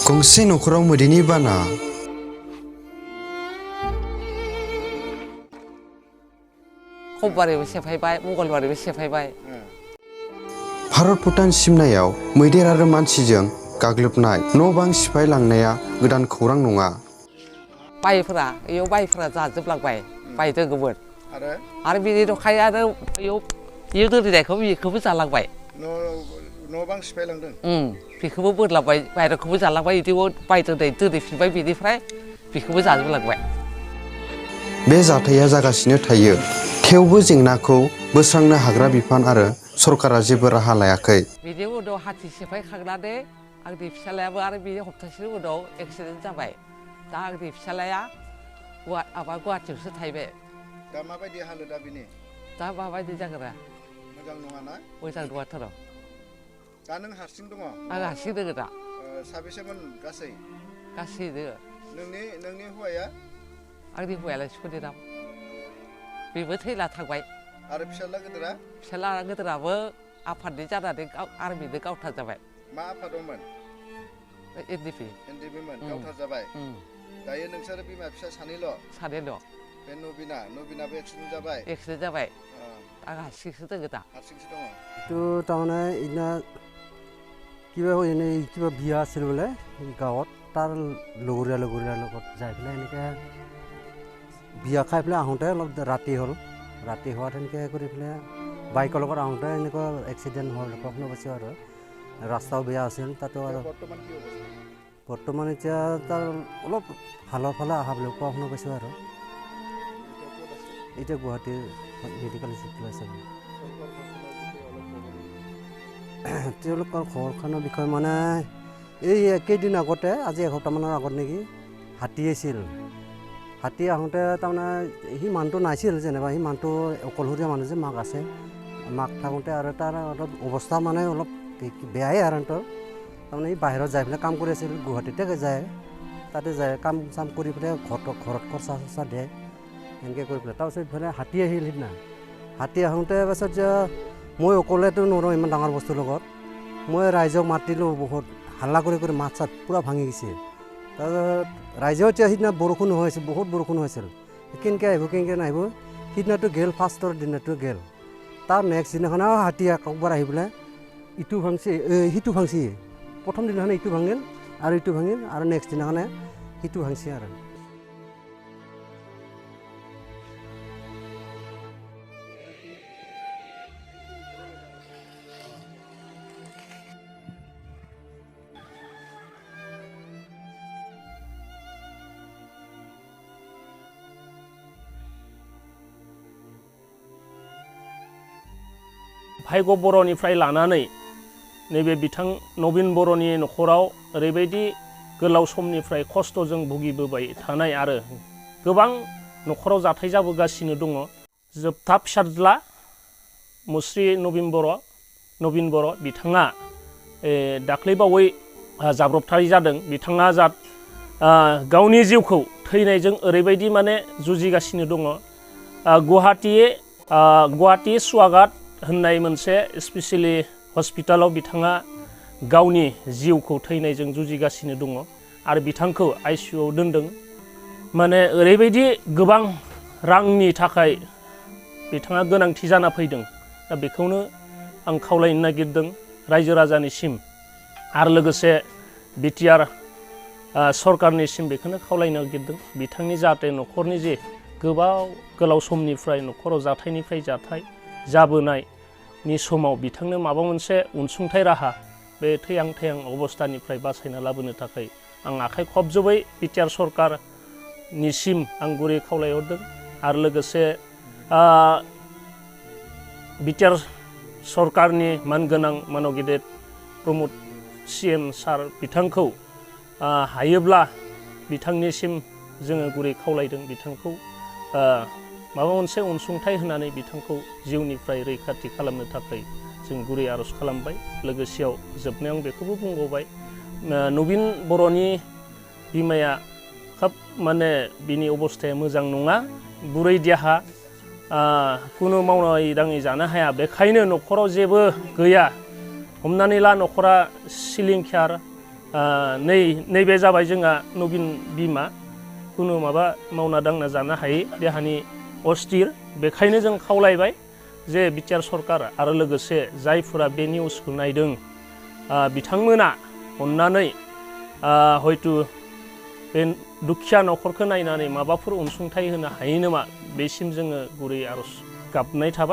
गंसे न'खराव मोदैनि बाना समबारैबो सेफायबाय मंगलबारैबो सेफायबाय भारत भुटान सिमनायाव मैदेर आरो मानसिजों गाग्लोबनाय न' बां सिफायलांनाया गोदान खौरां नङा बाइफोरा इयाव बाइफोरा जाजोबलांबाय बायदोंमोन आरो बिनि दखाय आरो इयाव दोननायखौ बेखौबो जालांबाय न' बां सिफायलांदों बेखौबो बोदलांबाय बायराखौबो जालांबाय बिदिबो बायदों दोनैफिनबाय बेनिफ्राय बेखौबो जाजोबलांबाय बे जाथाया जागासिनो थायो थेवबो जेंनाखौ बोस्रांनो हाग्रा बिफान आरो सरकारा जेबो राहा लायाखै बिनि उनाव हाथि सेफायखांनानै आंनि फिसालायाबो आरो बिनि हप्तासेनि उनाव एक्सिडेन्ट जाबाय दा आंनि फिसालाया गुवाहाटियावसो थाहैबाय दा माबायदि हालोदा बिनि दा माबायदि जागोन मोजां नङाना मोजां नङाथ' र' दा नों हारसिं दङ आं हारसिं दोङो दा साबेसेमोन गासै दोङो नोंनि हौवाया आंनि हौवायालाय सनिराम बेबो थैला थांबाय आरो फिसाला गिदिरा फिसाला गिदिराबो आफादनि जानानै आर्मिजों गावथार जाबाय मा आफादावमोन एनडिपिमोन गावथार जाबाय दायो नोंसोर बिमा फिसा सानैल' बे नबिनाबो एक्सिडेन्ट जाबाय आं हारसिंसो दोङो दा हारसिंसो दङ तो তাৰমানে ইনা কিবা বিয়া আছিল বোলে গাঁৱত তাৰ লগৰীয়া লগত যাই পেলাই এনেকৈ বিয়া খাই পেলাই আহোঁতে অলপ ৰাতি হোৱাত এনেকৈ কৰি পেলাই বাইকৰ লগত আহোঁতে এনেকুৱা এক্সিডেণ্ট হোৱাৰ শুনা পাইছোঁ আৰু ৰাস্তাও বেয়া আছিল তাতো আৰু বৰ্তমান এতিয়া তাৰ অলপ ভালৰ ফালে অহা বুলি কোৱা শুনা পাইছোঁ আৰু এতিয়া গুৱাহাটীৰ মেডিকেল চিকিৎসালয় আছে তেওঁলোকৰ ঘৰখনৰ বিষয়ে মানে এই কেইদিন আগতে আজি এসপ্তাহমানৰ আগত নেকি হাতী আহিছিল হাতী আহোঁতে তাৰমানে সি মানুহটো নাছিল যেনিবা সি মানুহটো অকলশৰীয়া মানুহ যে মাক আছে মাক থাকোঁতে আৰু তাৰ অলপ অৱস্থা মানে অলপ বেয়াই আৰু তাৰমানে সি বাহিৰত যাই পেলাই কাম কৰি আছিল গুৱাহাটীতে যায় তাতে যায় কাম চাম কৰি পেলাই ঘৰত খৰচা চৰচা দিয়ে এনেকৈ কৰি পেলাই তাৰপিছত ইফালে হাতী আহিল সিদিনা হাতী আহোঁতে পাছত যে মই অকলেতো নোৱাৰোঁ ইমান ডাঙৰ বস্তুৰ লগত মই ৰাইজক মাতিলোঁ বহুত হাল্লা কৰি মাত চাত পূৰা ভাঙি গৈছে তাৰপিছত ৰাইজেও এতিয়া সিদিনা বৰষুণ হৈছিল বহুত বৰষুণ হৈছিল কেনেকৈ নাহিব সিদিনাটো গ'ল ফাৰ্ষ্টৰ দিনাটো গ'ল তাৰ নেক্সট দিনাখন হাতী একবাৰ আহি পেলাই ইটো ভাঙছি সিটো ভাঙছি প্ৰথম দিনাখনে ইটো ভাঙিল আৰু নেক্সট দিনাখনে সিটো ভাঙছি আৰু भाइग' बर'निफ्राय लानानै नैबे बिथां नबिन बर'नि न'खराव ओरैबायदि गोलाव समनिफ्राय खस्थ'जों भुगिबोबाय थानाय आरो गोबां न'खराव जाथाय जाबोगासिनो दङ जोबथा फिसाज्ला मुस्रि नबिन बर' बिथाङा दाख्लैबावै जाब्रबथाय जादों बिथाङा गावनि जिउखौ थैनायजों ओरैबायदि माने जुजिगासिनो दङ गुवाहाटि स्वागात होननाय मोनसे स्पेसियेलि हस्पिटालाव बिथाङा गावनि जिउखौ थैनायजों जुजिगासिनो दङ आरो बिथांखौ आइसिइउआव दोनदों माने ओरैबायदि गोबां रांनि थाखाय बिथाङा गोनांथि जाना फैदों दा बेखौनो आं खावलायनो नागिरदों रायजो राजानिसिम आरो लोगोसे बिटिआर सरकारनिसिम बेखौनो खावलायनो नागिरदों बिथांनि जाहाथे न'खरनि जे गोलाव समनिफ्राय न'खराव जाथायनिफ्राय जाथाय जाबोनायनि समाव बिथांनो माबा मोनसे अनसुंथाइ राहा बे थैहां अबस्थानिफ्राय बासायना लाबोनो थाखाय आं आखाइ खबजोबै बिटिआर सरकारनिसिम आं गुरै खावलायहरदों आरो लोगोसे बिटिआर सरकारनि मानगोनां मानव गेदेर प्रमद सिएम सार बिथांखौ हायोब्ला बिथांनिसिम जोङो गुरै खावलायदों बिथांखौ माबा मोनसे अनसुंथाइ होनानै बिथांखौ जिउनिफ्राय रैखाथि खालामनो थाखाय जों गुरै आरज खालामबाय लोगोसेयाव जोबनायाव आं बेखौबो बुंबावबाय नबिन बर'नि बिमाया खोब माने बिनि अबस्थाया मोजां नङा बुरै देहा कुनु मावनाय दाङै जानो हाया बेखायनो न'खराव जेबो गैया हमनानै ला न'खरा सिलिंखार नैबे जाबाय जोंहा नबिन बिमा कुनु माबा मावना दांना जानो हायै देहानि अस्थिर बेखायनो जों खावलायबाय जे बिटिआर सरकार आरो लोगोसे जायफोरा बे निउसखौ नायदों बिथांमोना अन्नानै हयतो बे दुखिया न'खरखौ नायनानै माबाफोर अनसुंथाइ होनो हायो नामा बेसिम जोङो गुरै आरज गाबनाय थाबाय।